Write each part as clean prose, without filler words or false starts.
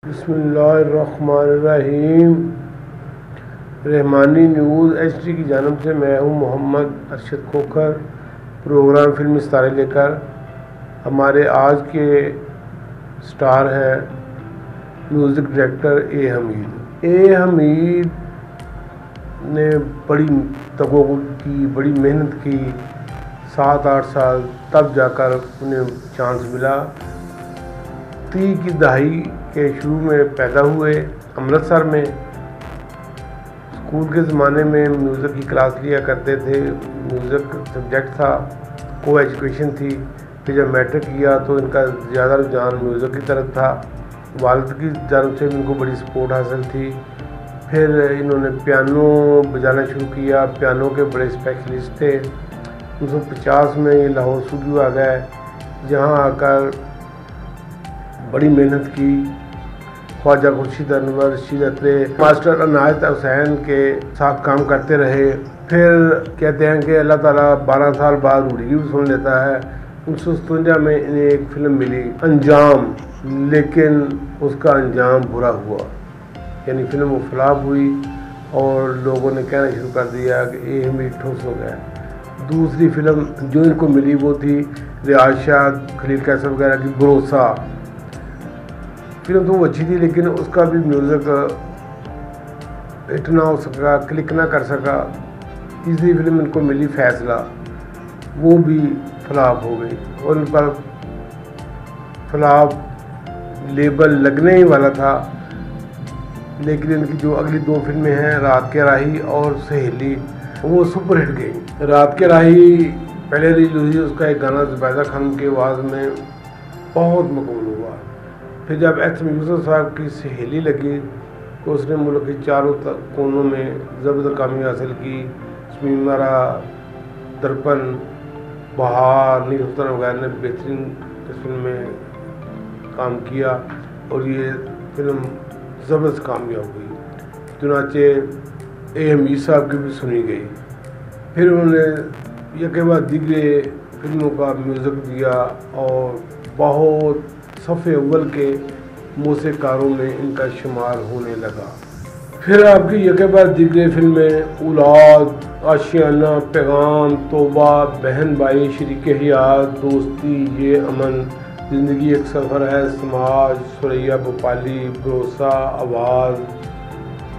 बिस्मिल्लाहिर्रहमानिर्रहीम। Rahmani news HD की जानिब से मैं हूं मोहम्मद अरशद खोखर, प्रोग्राम फिल्मी सितारे लेकर। हमारे आज के स्टार हैं म्यूज़िक डायरेक्टर ए हमीद। ए हमीद ने बड़ी तगोगुल की, बड़ी मेहनत की, 7-8 साल, तब जाकर उन्हें चांस मिला। 30 की दहाई के शुरू में पैदा हुए अमृतसर में। स्कूल के ज़माने में म्यूज़िक की क्लास लिया करते थे। म्यूज़िक सब्जेक्ट था, को एजुकेशन थी। फिर जब मैट्रिक किया तो इनका ज़्यादा रुझान म्यूज़िक की तरफ था। वालिद की जानब से इनको बड़ी सपोर्ट हासिल थी। फिर इन्होंने पियानो बजाना शुरू किया। पियानो के बड़े स्पेशलिस्ट थे। 1950 में ये लाहौर स्टूडियो आ गए, जहाँ आकर बड़ी मेहनत की। ख्वाजा खुर्शीद अनवर, रशीद अत्रे, मास्टर अनायत हुसैन के साथ काम करते रहे। फिर कहते हैं कि अल्लाह ताला 12 साल बाद रूड़ी भी सुन लेता है। 1957 में इन्हें एक फिल्म मिली अंजाम, लेकिन उसका अंजाम बुरा हुआ, यानी फिल्म वो फ्लॉप हुई और लोगों ने कहना शुरू कर दिया कि ए हमीद ठुस हो गया। दूसरी फिल्म जो इनको मिली वो थी रियाज शाह, खलील कैसर वगैरह की भरोसा। फिल्म तो वो अच्छी थी, लेकिन उसका भी म्यूज़िक हिट ना हो सका, क्लिक ना कर सका। तीसरी फिल्म इनको मिली फैसला, वो भी फ्लॉप हो गई और इन पर फ्लॉप लेबल लगने ही वाला था। लेकिन इनकी जो अगली 2 फिल्में हैं, रात के राही और सहेली, वो सुपर हिट गई। रात के राही पहले रिलीज हुई, उसका एक गाना ज़ुबैदा खान की आवाज़ में बहुत मकबूल हुआ। फिर जब एस.एम. यूसुफ साहब की सहेली लगी तो उसने मुल्क के चारों कोनों में ज़बरदस्त कामयाबी हासिल की। स्मीमारा, दर्पण, बहार, नीर सुल्तान वगैरह ने बेहतरीन इस फिल्म में काम किया और ये फिल्म ज़बरदस्त कामयाब हुई। चुनाचे ए हमीद साहब की भी सुनी गई। फिर उन्होंने यह के बाद दिगरे फिल्मों का म्यूज़िक दिया और बहुत सफ़े अव्वल के मौसीकारों में इनका शुमार होने लगा। फिर आपकी यह के बाद दिगरे फिल्में औलाद, आशियाना, पैगाम, तौबा, बहन भाई, शरीक हयात, दोस्ती, ये अमन, ज़िंदगी एक सफ़र है, समाज, सुरैया भोपाली, भरोसा, आवाज़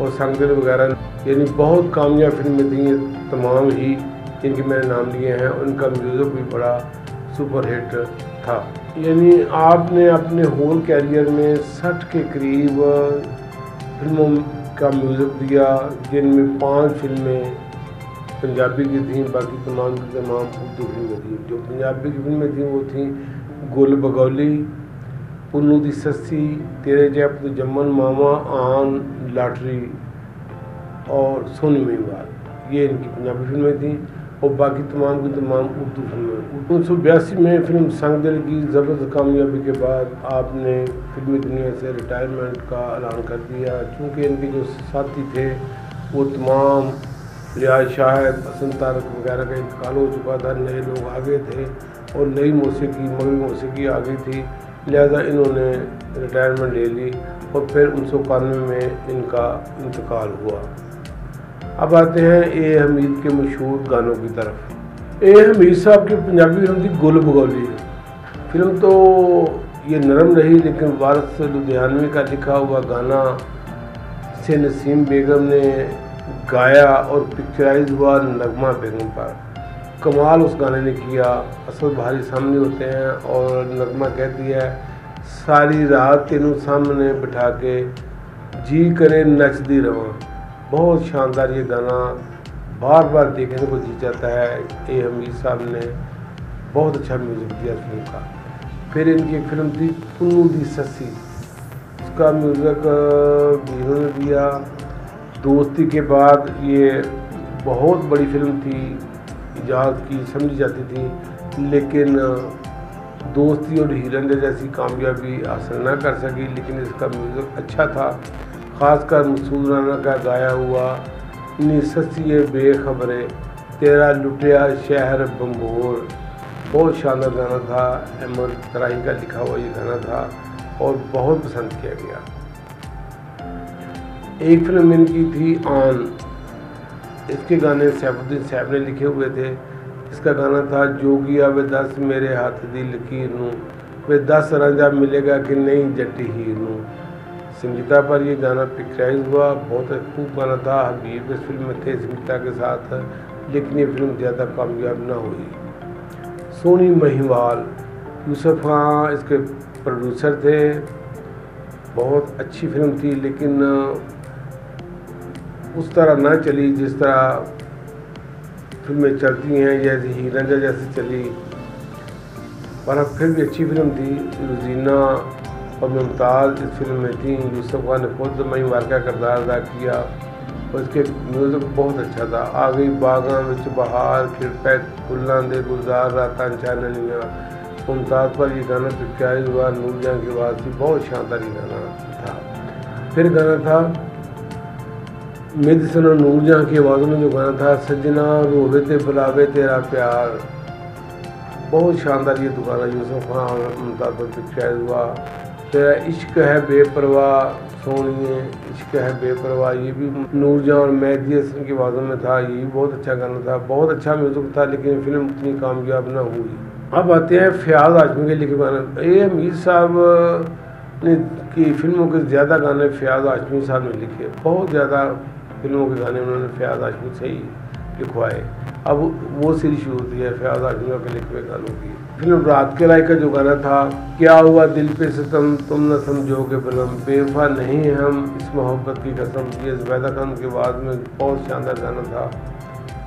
और संगदिल वगैरह, यानी बहुत कामयाब फिल्में थी। ये तमाम ही जिनके मैंने नाम लिए हैं, उनका म्यूज़िक भी बड़ा सुपर हिट था। यानी आपने अपने होल कैरियर में 60 के करीब फिल्मों का म्यूज़िक दिया, जिनमें 5 फिल्में पंजाबी की थीं, बाकी तमाम की तमाम उर्दू फिल्में थीं। जो पंजाबी की फिल्में थीं वो थीं गुल बगौली, पुन्नू दी सस्सी, तेरे जैप तो जम्मन मामा, आन, लाटरी और सोनी मेवात, ये इनकी पंजाबी फिल्में थीं। और बाकी तमाम की तमाम उर्दू फिल्में। 1982 में फिल्म संगदिल की ज़बरदस्त कामयाबी के बाद आपने फिल्मी दुनिया से रिटायरमेंट का ऐलान कर दिया। चूँकि इनके जो साथी थे वो तमाम रियाज शाह, हसन तारक वगैरह का इंतकाल हो चुका था, नए लोग आ गए थे और नई मौसीकी, मगरबी मौसीकी आ गई थी, लिहाजा इन्होंने रिटायरमेंट ले ली और फिर 1991 में इनका इंतकाल हुआ। अब आते हैं ए हमीद के मशहूर गानों की तरफ। ए हमीद साहब की पंजाबी फिल्म थी गुल बगौली। फिल्म तो ये नरम रही, लेकिन वारिस लुधियानवी का लिखा हुआ गाना से नसीम बेगम ने गाया और पिक्चराइज हुआ नगमा बेगम पर। कमाल उस गाने ने किया। असद भारी सामने होते हैं और नगमा कहती है, सारी रात तेनू सामने बिठा के जी करे नचदी रवां। बहुत शानदार ये गाना, बार बार देखने को जी जाता है। ए हमीद साहब ने बहुत अच्छा म्यूज़िक दिया इस फिल्म का। फिर इनकी एक फिल्म थी पुन्नू दी सस्सी, उसका म्यूज़िक इन्होंने दिया। दोस्ती के बाद ये बहुत बड़ी फिल्म थी, इजाज़ की समझी जाती थी, लेकिन दोस्ती और हीरन जैसी कामयाबी हासिल ना कर सकी। लेकिन इसका म्यूज़िक अच्छा था, ख़ासकर मसूद राना का गाया हुआ नी सस्सी बेखबरे, तेरा लुटिया शहर बम्बोर, बहुत शानदार गाना था। अहमद तराही का लिखा हुआ ये गाना था और बहुत पसंद किया गया। एक फिल्म इनकी थी आन, इसके गाने सैफुद्दीन साहब ने लिखे हुए थे। इसका गाना था जोगिया वे दस मेरे हाथ दी लकीर नूं, वे 10 रांझा मिलेगा कि नहीं जट्टी हीर नूं। संगीता पर ये गाना पिक्चराइज हुआ, बहुत खूब गाना था। हबीब इस फिल्म में थे संगीता के साथ, लेकिन ये फिल्म ज़्यादा कामयाब ना हुई। सोनी महिवाल, यूसुफ खान इसके प्रोड्यूसर थे। बहुत अच्छी फिल्म थी, लेकिन उस तरह ना चली जिस तरह फिल्में चलती हैं, जैसे हीर रांझा जैसी चली। पर अब फिर भी अच्छी फिल्म थी। रोजीना और मुमताज़ इस फिल्म में थी। यूसुफ खान ने खुद महिवाल का किरदार अदा किया और इसके म्यूज़िक बहुत अच्छा था। आ गई बागां विच बहार, खिड़पै फुल्लां दे गुलजार रातां चाननियां। मुमताज़ पर ये गाना पिक्चराइज हुआ, नूरजहां की आवाज़ थी। बहुत शानदार ये गाना था। फिर गाना था मेडिसन और नूरजहां की आवाज़ों में जो गाना था, सजना रोवे ते बुलावे तेरा प्यार। बहुत शानदार ये गाना यूसुफ खान और मुमताज़ पर पिक्चराइज हुआ। तेरा इश्क है बेपरवाह सोनिए, इश्क है बेपरवाह, ये भी नूरजहां और मेहदी हसन की आवाज़ों में था। ये भी बहुत अच्छा गाना था, बहुत अच्छा म्यूज़िक था, लेकिन फिल्म उतनी कामयाब ना हुई। अब आते हैं फयाज़ हाशमी के लिखे गाने। ये अमीर साहब ने की फिल्मों के ज़्यादा गाने फयाज़ हाशमी साहब ने लिखे। बहुत ज़्यादा फिल्मों के गाने उन्होंने फयाज़ हाशमी से ही लिखवाए। अब वो सीरीज शुरू होती है फयाज़ हाशमी के लिखे हुए गानों की। फिल्म रात के राय का जो गाना था, क्या हुआ दिल पे सितम तुम न समझोगे बलम, बेवफा नहीं है हम इस मोहब्बत की कसम, ये ज़ुबैदा खान की आवाज़ में बहुत शानदार गाना था।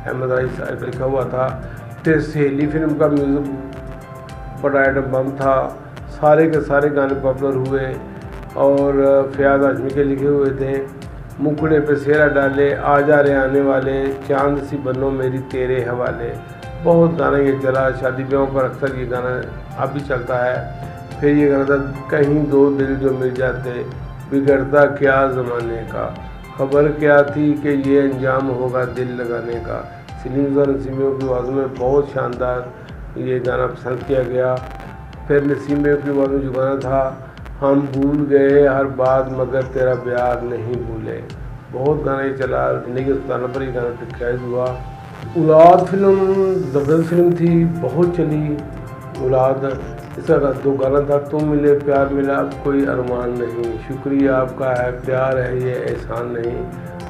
अहमद राई साहब लिखा हुआ था। फिर सहेली फिल्म का म्यूज़िक बड़ा आइटम बम था। सारे के सारे गाने पॉपुलर हुए और फयाज़ हाशमी के लिखे हुए थे। मुखड़े पे सेहरा डाले, आजा रे आने वाले, चांद सी बनो मेरी तेरे हवाले। बहुत गाना ये चला, शादी ब्याहों पर अक्सर ये गाना अब भी चलता है। फिर ये गाना था कहीं दो दिल जो मिल जाते, बिगड़ता क्या ज़माने का, खबर क्या थी कि ये अंजाम होगा दिल लगाने का। सलीम और नसीमियों की आवाज़ में बहुत शानदार ये गाना पसंद किया गया। फिर नसीमियों की आवाज़ में जो गाना था, हम भूल गए हर बात मगर तेरा प्यार नहीं भूले। बहुत गाना ये चला। ज़िंदगी उस्ताना पर ये गाना पिक्चराइज हुआ। औलाद फिल्म ज़बरदस्त फिल्म थी, बहुत चली औलाद। इसका दो गाना था, तुम मिले प्यार मिला अब कोई अरमान नहीं, शुक्रिया आपका है प्यार है ये एहसान नहीं।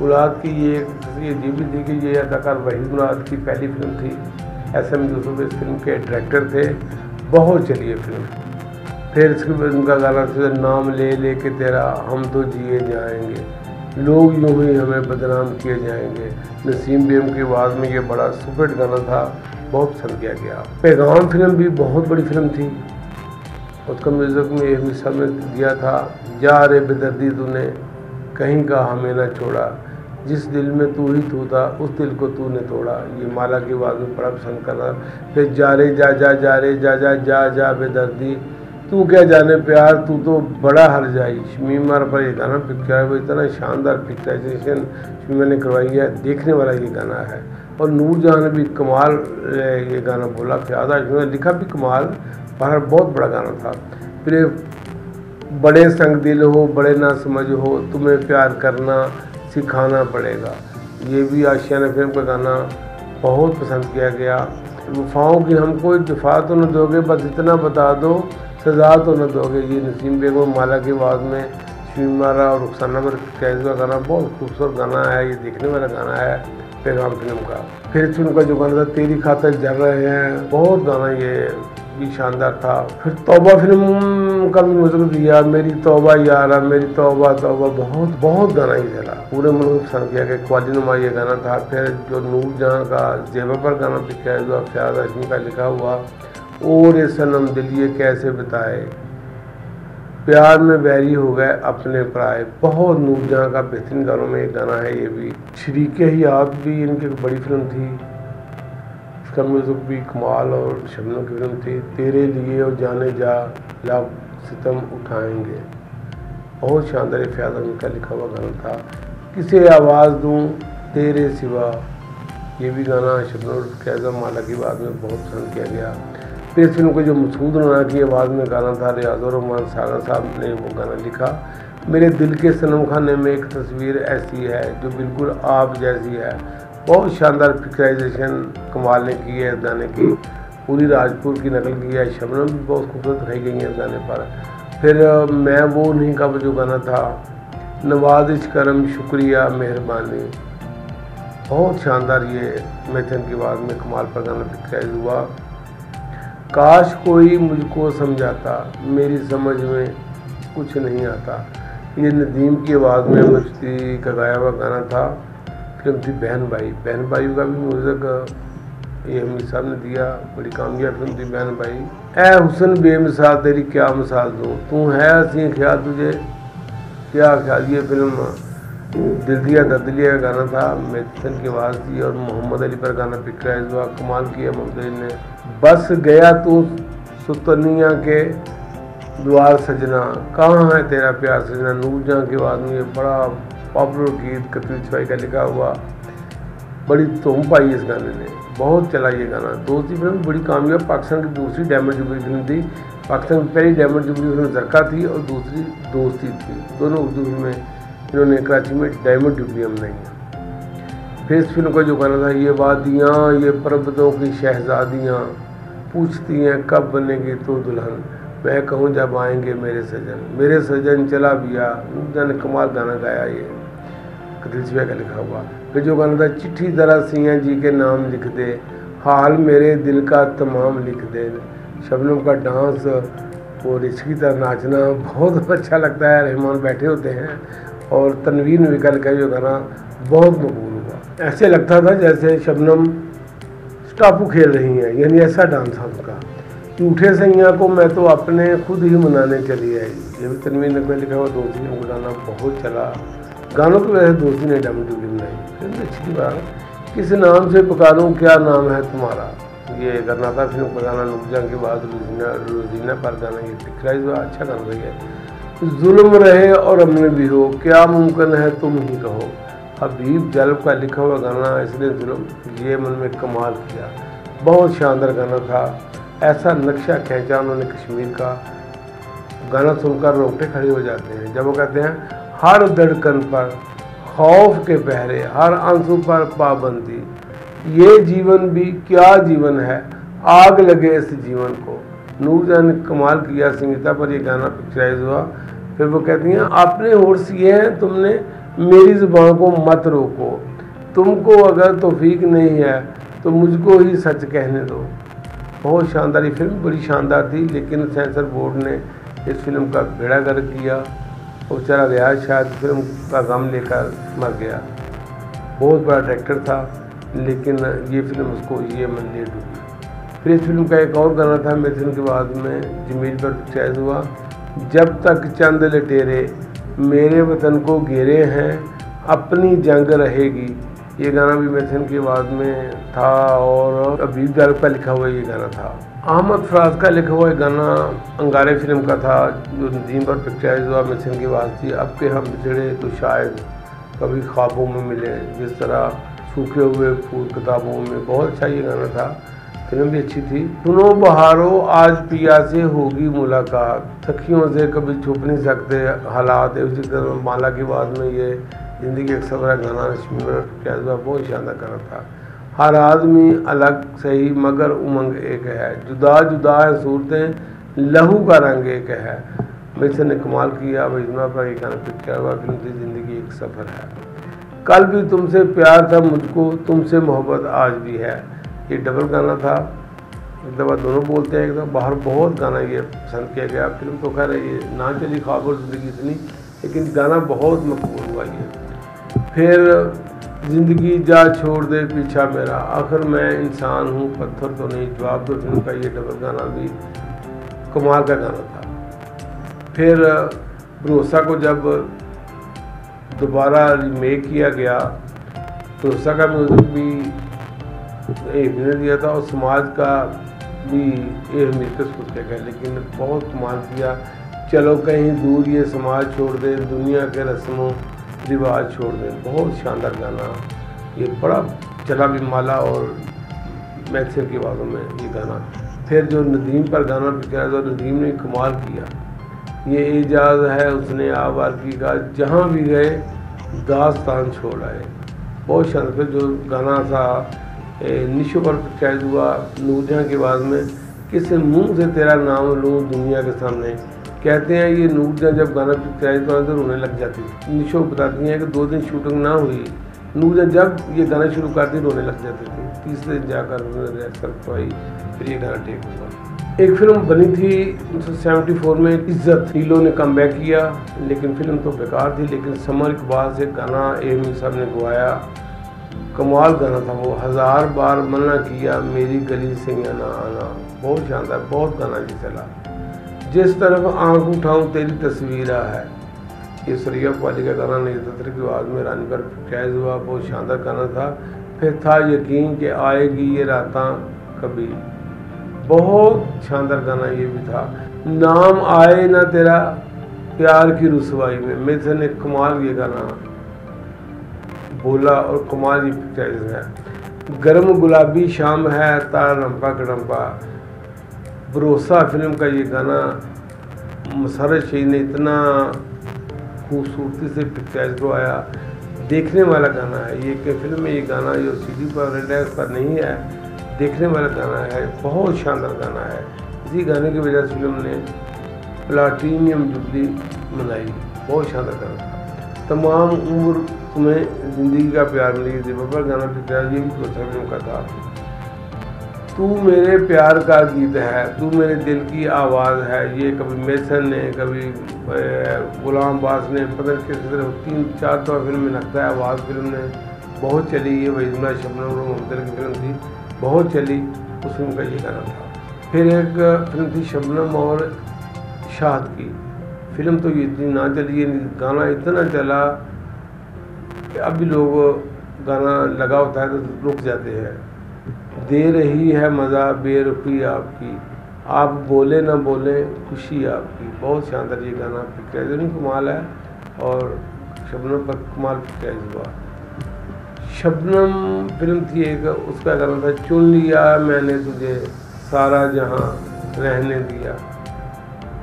औलाद की ये अजीब भी थी कि ये अदाकार वहीद मुराद की पहली फिल्म थी। SM यूसुफ इस फिल्म के डायरेक्टर थे। बहुत चली है फिल्म। फिर इसके बाद उनका गाना था नाम ले ले के तेरा हम तो जिए जाएंगे, लोग यूं ही हमें बदनाम किए जाएंगे। नसीम बेगम की आवाज़ में ये बड़ा सुपरहिट गाना था, बहुत पसंद किया गया। पैगाम फिल्म भी बहुत बड़ी फिल्म थी। उसका म्यूज़िक में एक हिस्सा में दिया था, जा रे बेदर्दी तूने कहीं का हमें ना छोड़ा, जिस दिल में तू ही तू था उस दिल को तूने तोड़ा। ये माला की आवाज़ में बड़ा पसंद करना। फिर जा रे जा जा जा रे जा जा जा जा बेदर्दी, तू क्या जाने प्यार तू तो बड़ा हर जाई। शमीमा पर ये गाना पिक्चर है, वो इतना शानदार पिक्चराइजेशन शमीमा ने करवाई है, देखने वाला ये गाना है। और नूरजहां ने भी कमाल ये गाना बोला, फयाज़ हाशमी ने लिखा भी कमाल, पर बहुत बड़ा गाना था। फिर बड़े संग दिल हो बड़े ना समझ हो, तुम्हें प्यार करना सिखाना पड़ेगा, ये भी आशियाना फिल्म का गाना बहुत पसंद किया गया। वफाओं की हमको दफा तो न दोगे, बस इतना बता दो सजा तो न दोगे। ये नसीम बेगम माला की आवाज़ में शमीमा और रुखसाना पर कैद का गाना बहुत खूबसूरत गाना है, ये देखने वाला गाना है पैगाम फिल्म का। फिर इस फिल्म का जो गाना था तेरी खातिर जल रहे हैं, बहुत गाना ये भी शानदार था। फिर तौबा फिल्म का भी म्यूजिक दिया, मेरी तौबा यारा मेरी तौबा तौबा, बहुत गाना ही चला, पूरे मुल्क में पसंद किया गया। क्वालिनुमा ये गाना था। फिर जो नूरजहां का जेबा पर गाना पिक्चराइज हुआ, फयाज़ हाशमी का लिखा हुआ, और ये सनम दिल ये कैसे बताए, प्यार में बैरी हो गए अपने पराए, बहुत नूरजहां का बेहतरीन गानों में एक गाना है ये भी। शरीके हयात भी इनकी बड़ी फिल्म थी, इसका म्यूज़िक भी कमाल और शबनम की फिल्म थी। तेरे लिए और जाने जा लाख सितम उठाएंगे, बहुत शानदार फयाज़ हाशमी का लिखा हुआ गाना था। किसे आवाज़ दूँ तेरे सिवा, ये भी गाना शबनम कैज़ा माला की आवाज़ में बहुत पसंद किया गया। फिर इस फिल्म को जो मसूद राना की आवाज़ में गाना था, रियाज़ुर रहमान सागर साहब ने वो गाना लिखा, मेरे दिल के सनम खाने में एक तस्वीर ऐसी है जो बिल्कुल आप जैसी है। बहुत शानदार पिक्चराइजेशन कमाल ने की है इस गाने की, पूरी राजपुर की नकल की है। शबनम भी बहुत खूबसूरत दिखाई गई है इस गाने पर। फिर मैं वो नहीं कब जो गाना था, नवाजिश करम शुक्रिया मेहरबानी, बहुत शानदार ये मैथन की आवाज़ में कमाल पर गाना पिक्चराइज हुआ। काश कोई मुझको समझाता, मेरी समझ में कुछ नहीं आता, ये नदीम की आवाज़ में मस्ती का गाया हुआ गाना था। फिल्म थी बहन भाई। बहन भाई का भी म्यूज़िक ये हमीद साहब ने दिया, बड़ी कामयाब फिल्म थी बहन भाई। ए हुस्न बेमिसाल तेरी क्या मिसाल दूँ, तू है हसीं ख्याल तुझे क्या ख्याल, ये फिल्म दिल दिया दर्द लिया का गाना था, मैथन की आवाज़ थी और मोहम्मद अली पर गाना पिक्चराइज हुआ। कमाल किया मोहम्मद अली ने। बस गया तू सुतनिया के द्वार सजना, कहाँ है तेरा प्यार सजना, नूरजहां की आवाज़ में ये बड़ा पॉपुलर गीत कतरी छुपाई का लिखा हुआ, बड़ी धूम पाई इस गाने ने, बहुत चला ये गाना। दोस्ती फिल्म बड़ी कामयाब, पाकिस्तान की दूसरी डायमंड जुबली फिल्म थी। पाकिस्तान की पहली डायमंड जुबली फिल्म जरका थी और दूसरी दोस्ती थी। दोनों उर्दू फिल्में इन्होंने कराची में डायमंड जुबली बनाई हैं। फिर इस फिल्म का जो गाना था, ये वादियाँ ये पर्वतों की शहजादियाँ, पूछती हैं कब बनेगी तो दुल्हन, मैं कहूँ जब आएंगे मेरे सजन चला बिया, ने कमाल गाना गाया ये कतिल का लिखा हुआ। फिर जो गाना था, चिट्ठी ज़रा सियाँ जी के नाम लिख दे, हाल मेरे दिल का तमाम लिख दे, शबनम का डांस और इसकी तरह नाचना बहुत अच्छा लगता है। रहमान बैठे होते हैं और तनवीर नवीका का जो गाना बहुत मकबूल हुआ। ऐसे लगता था जैसे शबनम स्टापू खेल रही हैं, यानी ऐसा डांस था उनका। झूठे सैया को मैं तो अपने खुद ही मनाने चली आई, ये भी तनवीर नवीका लिखा हुआ दोस्ती फिल्म का गाना बहुत चला। गानों की वजह से दोस्ती ने डायमंड जुबली बनाई। फिल्म अच्छी बात, किस नाम से पुकारूं क्या नाम है तुम्हारा, ये गाना था फिल्म का गाना। नूरजहां के बाद रोजीना पर गाना ये पिक्चराइज हुआ, अच्छा गाना रही है। जुल्म रहे और अमन भी हो, क्या मुमकिन है तुम ही कहो, हबीब जलब का लिखा हुआ गाना, इसने जुल्म ये मन में कमाल किया, बहुत शानदार गाना था। ऐसा नक्शा खींचा उन्होंने कश्मीर का, गाना सुनकर रोंगटे खड़े हो जाते हैं जब वो कहते हैं, हर धड़कन पर खौफ के पहरे, हर आंसू पर पाबंदी, ये जीवन भी क्या जीवन है, आग लगे इस जीवन को। नूरजहां ने कमाल किया, संगीता पर ये गाना पिक्चराइज हुआ। फिर वो कहती हैं, आपने होड़ सिए हैं तुमने मेरी ज़ुबान को मत रोको, तुमको अगर तौफीक नहीं है तो मुझको ही सच कहने दो। बहुत शानदार ये फिल्म बड़ी शानदार थी, लेकिन सेंसर बोर्ड ने इस फिल्म का बेड़ा गर्क किया और चला गया, शायद फिल्म का गम लेकर मर गया। बहुत बड़ा डायरेक्टर था, लेकिन ये फिल्म उसको ये मन ले डूबी। फिर इस फिल्म का एक और गाना था मैथन के बाद में, जमील पर पिक्चराइज हुआ, जब तक चंद लटेरे मेरे वतन को घेरे हैं, अपनी जंग रहेगी, ये गाना भी मैथन के बाद में था और हबीब जलब का लिखा हुआ ये गाना था। अहमद फराज का लिखा हुआ गाना अंगारे फिल्म का था, जो नदीम पर पिक्चराइज हुआ, मैथन की आवाज़ थी। अब के हम बिछड़े तो शायद कभी ख्वाबों में मिले, जिस तरह सूखे हुए फूल किताबों में, बहुत अच्छा ये गाना था। फिल्म भी अच्छी थी। सुनो बहारो आज पिया से होगी मुलाकात, सखियों से कभी छुप नहीं सकते हालात, उसी तरह माला की आवाज़ में ये ज़िंदगी एक सफर गाना क्या हुआ, बहुत शानदार गाना था। हर आदमी अलग सही मगर उमंग एक है, जुदा जुदा है सूरतें लहू का रंग एक है। मैथन ने कमाल किया। वजमा पर एक गाना पिक्चर हुआ, फिल्म थी ज़िंदगी एक सफ़र है। कल भी तुमसे प्यार था मुझको, तुमसे मोहब्बत आज भी है, ये डबल गाना था। एक दफ़ा दोनों बोलते हैं, एक दफ़ा बाहर। बहुत गाना ये पसंद किया गया। फिल्म तो खैर ये ना चली ख्वाब और ज़िंदगी इतनी, लेकिन गाना बहुत मकबूल हुआ ये। फिर ज़िंदगी जा छोड़ दे पीछा मेरा, आखिर मैं इंसान हूँ पत्थर तो नहीं, जवाब दो फिल्म का ये डबल गाना भी कमाल का गाना था। फिर भरोसा को जब दोबारा रीमेक किया गया, भरोसा का म्यूज़िक भी एक ने दिया था और समाज का भी एक मिलकर किया गया, लेकिन बहुत कमाल किया। चलो कहीं दूर ये समाज छोड़ दे, दुनिया के रस्मों रिवाज छोड़ दे, बहुत शानदार गाना। ये बड़ा चला भी माला और मैथन की आवाज़ों में ये गाना। फिर जो नदीम पर गाना पिक्चराइज हुआ, नदीम ने कमाल किया। ये एजाज़ है उसने आवारगी का, जहाँ भी गए दास्तान छोड़ आए। बहुत शानदार जो गाना था निशो पर पिक्चराइज हुआ नूरजहां के बाद में, किस मुंह से तेरा नाम लूँ दुनिया के सामने। कहते हैं ये नूरजहां जब गाना पिक्चराइज हुआ तो रोने लग जाती थी। निशो बताती हैं कि 2 दिन शूटिंग ना हुई, नूरजहां जब ये गाना शुरू करती रोने लग जाती थी। तीसरे दिन जाकर उन्होंने रिहर्सल करवाई, फिर ये गाना टेक हुआ। एक फिल्म बनी थी 1974 में, इज्जत, हीलो ने कम बैक किया, लेकिन फिल्म तो बेकार थी। लेकिन समर इकबाल से गाना एमी साहब ने गवाया, कमाल गाना था वो। 1000 बार मना किया मेरी गली से ना आना, बहुत शानदार, बहुत गाना जी चला। जिस तरफ आंख उठाऊं तेरी तस्वीर है, ये सरिया पाली का गाना नहीं दत्तर की आवाज़ में रानी पर पिक्चराइज हुआ, बहुत शानदार गाना था। फिर था यकीन कि आएगी ये रातां कभी, बहुत शानदार गाना ये भी था। नाम आए ना तेरा प्यार की रुसवाई में, मेरे ने कमाल ये गाना बोला और कमाल ये पिक्चराइज है। गर्म गुलाबी शाम है तारा रंपा कड़म्पा, भरोसा फिल्म का ये गाना मसरत शहीद ने इतना खूबसूरती से पिक्चराइज करवाया, देखने वाला गाना है ये। कि फिल्म में ये गाना जो CD पर रिलैक्स पर नहीं है, देखने वाला गाना है, बहुत शानदार गाना है। इसी गाने की वजह से फिल्म ने प्लाटीनियम जुबली मनाई, बहुत शानदार गाना था। तमाम उम्र तुम्हें ज़िंदगी का प्यार मिलेगी, ज़िम्मेदार गाना पिक्चराइज ये भी भरोसा फिल्म का था। तू मेरे प्यार का गीत है, तू मेरे दिल की आवाज़ है, ये कभी मेसन ने, कभी गुलाम बास ने, पता नहीं किस तरह 3-4 दफ़ा फिल्म में लगता है। आवाज़ फिल्म ने बहुत चली, ये वहीदुल्लाह शबनम और मोहम्मद की फिल्म थी, बहुत चली, उस फिल्म का ये गाना था। फिर एक फिल्म थी शबनम और शाहद की, फिल्म तो ये इतनी ना चली, गाना इतना चला कि अभी लोग गाना लगा होता है तो रुक जाते हैं। दे रही है मज़ा बेरुखी आपकी, आप बोले ना बोले खुशी आपकी, बहुत शानदार ये गाना पिक्चराइज कमाल है और शबनम पर कमाल पिक्चराइज हुआ। शबनम फिल्म थी एक, उसका गाना था चुन लिया मैंने तुझे सारा जहां रहने दिया।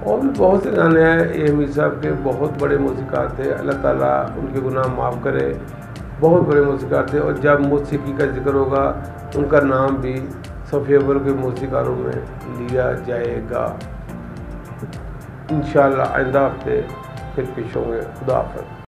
और भी बहुत से गाने हैं एमी साहब के, बहुत बड़े मौसीकार थे, अल्लाह ताला उनके गुनाह माफ़ करे, बहुत बड़े मौसीकार थे। और जब मौसीकी का जिक्र होगा उनका नाम भी सफ़े अव्वल के मौसीकारों में लिया जाएगा। इंशाअल्लाह आइंदा हफ्ते फिर पेश होंगे। खुदा हाफ़िज़।